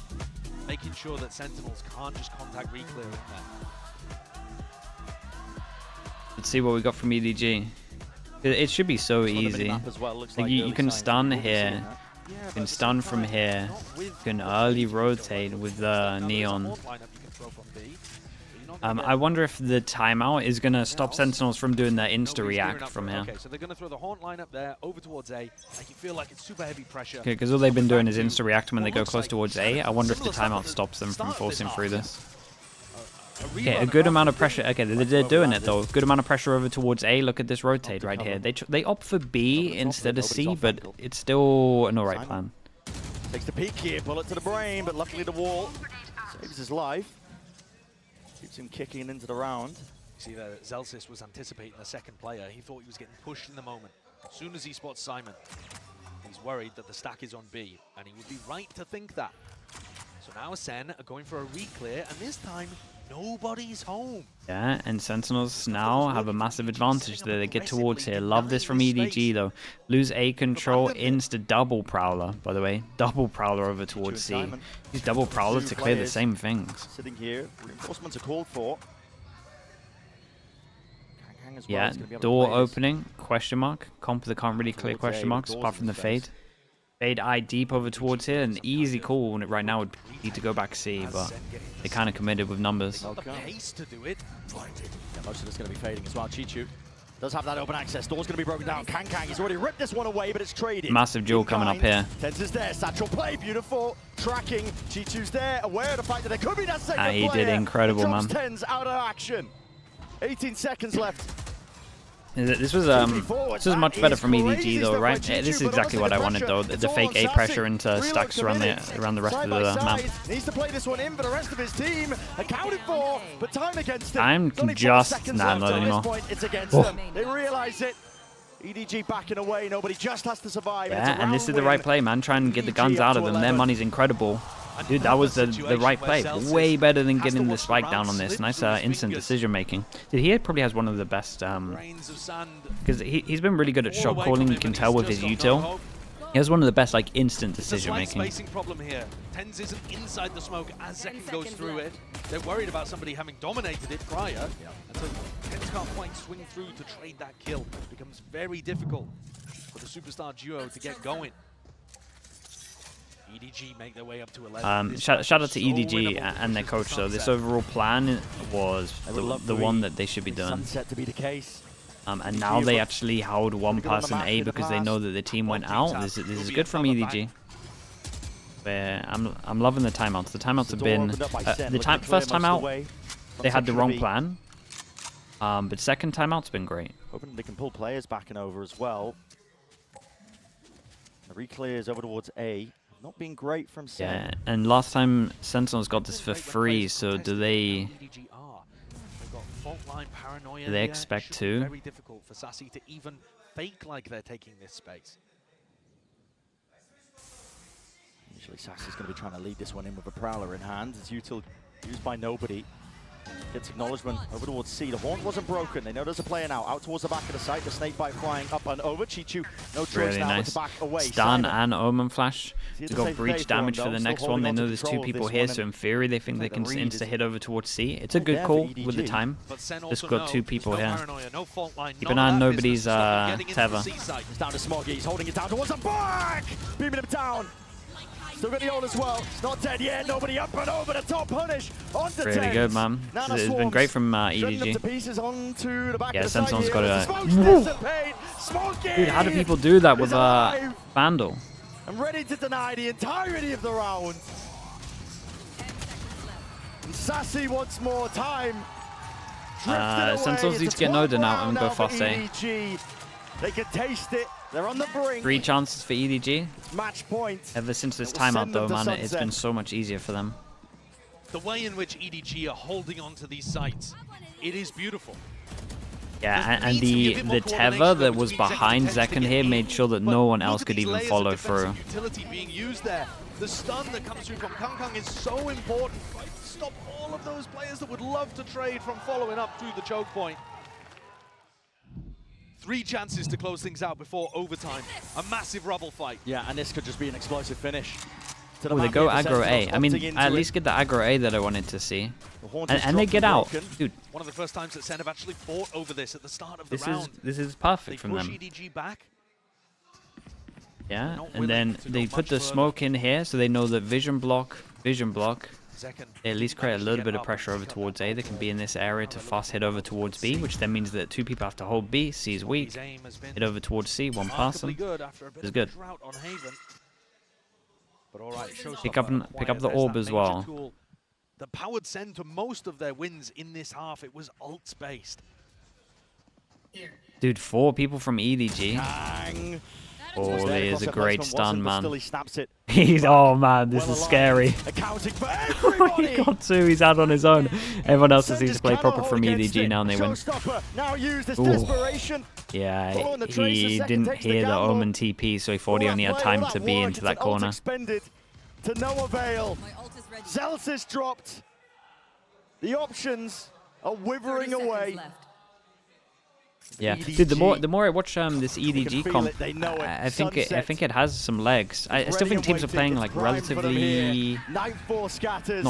making sure that Sentinels can't just contact re-clear in there. Let's see what we got from EDG. It should be so easy. Like you can stun here, you can stun from here, you can early rotate with the neon. I wonder if the timeout is going to stop Sentinels from doing their insta-react from here. Okay, so they're going to throw the haunt line up there, over towards A. Make it feel like it's super heavy pressure. Okay, because all they've been doing is insta-react when they go close towards A. I wonder if the timeout stops them from forcing through this. Okay, a good amount of pressure. Okay, they're doing it though. Good amount of pressure over towards A. Look at this rotate right here. They opt for B instead of C, but it's still an alright plan. Takes the peek here, bullet to the brain, but luckily the wall saves his life. Keeps him kicking into the round. You see that Zelsis was anticipating the second player. He thought he was getting pushed in the moment. As soon as he spots Simon, he's worried that the stack is on B, and he would be right to think that. So now SEN are going for a re-clear, and this time, nobody's home. Yeah, and Sentinels now have a massive advantage that they get towards here. Love this from EDG though. Lose A control, insta double Prowler, by the way. Double Prowler over towards C. Use double Prowler to clear the same things. Sitting here, reinforcements are called for. Yeah, door opening, question mark. Comp that can't really clear question marks apart from the fade. Fade eye deep over towards here. An easy call right now would be to go back C, but they kind of committed with numbers. Pace to do it. Yeah, most of it's going to be fading as well. Chichu does have that open access. Door's going to be broken down. Kang he's already ripped this one away, but it's traded. Massive duel coming up here. Tenz is there. Satchel play, beautiful. Tracking. Chichu's there, aware of the fact that there could be that second player. He did incredible, man. Tenz out of action. 18 seconds left. This was much better from EDG though, right? This is exactly what I wanted though. The fake A pressure into stacks around the rest of the map. Needs to play this one in for the rest of his team. Accounted for, but time against him. I'm just not anymore. It's against them. They realize it. EDG backing away. Nobody just has to survive. Yeah, and this is the right play, man. Try and get the guns out of them. Their money's incredible. Dude, that was the right play. Way better than getting the spike down on this. Nice instant decision making. Dude, he probably has one of the best, because he's been really good at shot calling. You can tell with his util. He has one of the best like instant decision making. Spacing problem here. Tenz isn't inside the smoke as Zekin goes through it. They're worried about somebody having dominated it prior. And so Tenz can't quite swing through to trade that kill. It becomes very difficult for the superstar duo to get going. EDG make their way up to 11. Shout out to EDG and their coach though. This overall plan was the one that they should be doing. To be the case. And now they actually hold one person A because they know that the team went out. This is good from EDG. Where I'm loving the timeouts. The timeouts have been first timeout they had the wrong plan. But second timeout's been great. Hoping they can pull players back and over as well. The re-clears over towards A. Not being great from SEN. Yeah, and last time Sentinels got this for free, so do they expect to? Very difficult for Sassy to even fake like they're taking this space. Usually Sassy's going to be trying to lead this one in with a Prowler in hand. It's util used by nobody. Gets acknowledgement over towards C. The horn wasn't broken. They know there's a player now. Out towards the back of the site. The snake bite flying up and over. Chichu, no choice really now nice. to back away. Stun and Omen Flash. They got breach damage for the next one. They know there's two people here, so in theory they think they can insta hit over towards C. It's a good call with the time. Just got two people here. Keep an eye on nobody's tether. It's down to Smoggy. He's holding it down towards the back. Beaming him down. Still got the ult as well. It's not dead yet. Nobody up and over the top. Punish onto Really 10. good, man. It's been great from EDG. Yeah, Sentinels got a... Dude, how do people do that with Vandal? I'm ready to deny the entirety of the round. And Sassy wants more time. Sentinels need to get Noda now and go fast A. They can taste it. They're on the brink. 3 chances for EDG. Match point. Ever since this timeout though, man, it's been so much easier for them. The way in which EDG are holding on to these sites, it is beautiful. Yeah, and the tether that was behind Zekken here made sure that no one else could even follow through. Utility being used there. The stun that comes through from Kang is so important. Right? Stop all of those players that would love to trade from following up through the choke point. 3 chances to close things out before overtime. A massive rubble fight. Yeah, and this could just be an explosive finish. Oh, they go aggro A. I mean, at least get the aggro A that I wanted to see. And they get out. Dude. One of the first times that SEN have actually fought over this at the start of the round. This is perfect from them. They push EDG back. Yeah, and then they put the smoke in here so they know that vision block. They at least create a little bit of pressure over towards A. They can be in this area to fast hit over towards B, which then means that 2 people have to hold B. C is weak. Hit over towards C, 1 pass them. This is good. But all right, pick up the orb as well. The powered SEN to most of their wins in this half. It was ults based. Dude, 4 people from EDG. Oh, he is a great stun, man. He's, oh man, this is scary. He got 2, he's out on his own. Everyone else has to play proper from EDG now and they win. Ooh. Yeah, he didn't hear the Omen TP, so he thought he only had time to be into that corner. To no avail. Zelsis dropped. The options are withering away. Yeah, dude. The more I watch this EDG comp, I think it has some legs. I still think teams are playing like relatively not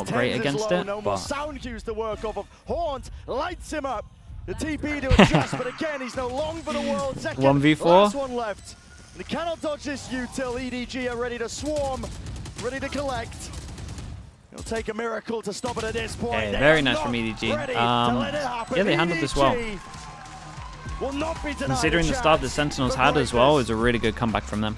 great against it, but sound cues to work off of. Haunt lights him up. The TP to adjust, but again he's no long for the world. 1v4. Last one left. They cannot dodge this util. EDG are ready to swarm, ready to collect. It'll take a miracle to stop it at this point. Okay, very nice from EDG. Yeah, they handled this well. Considering the start that Sentinels had as well, it was a really good comeback from them.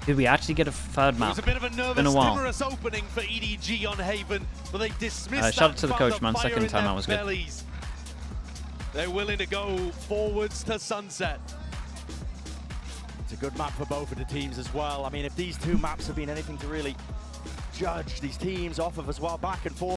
Did we actually get a 3rd map? It was a bit of a nervous, opening for EDG on Haven, but they dismissed shout out to the coach, man. 2nd timeout was good. They're willing to go forwards to sunset. It's a good map for both of the teams as well. I mean, if these 2 maps have been anything to really judge these teams off of as well, back and forth.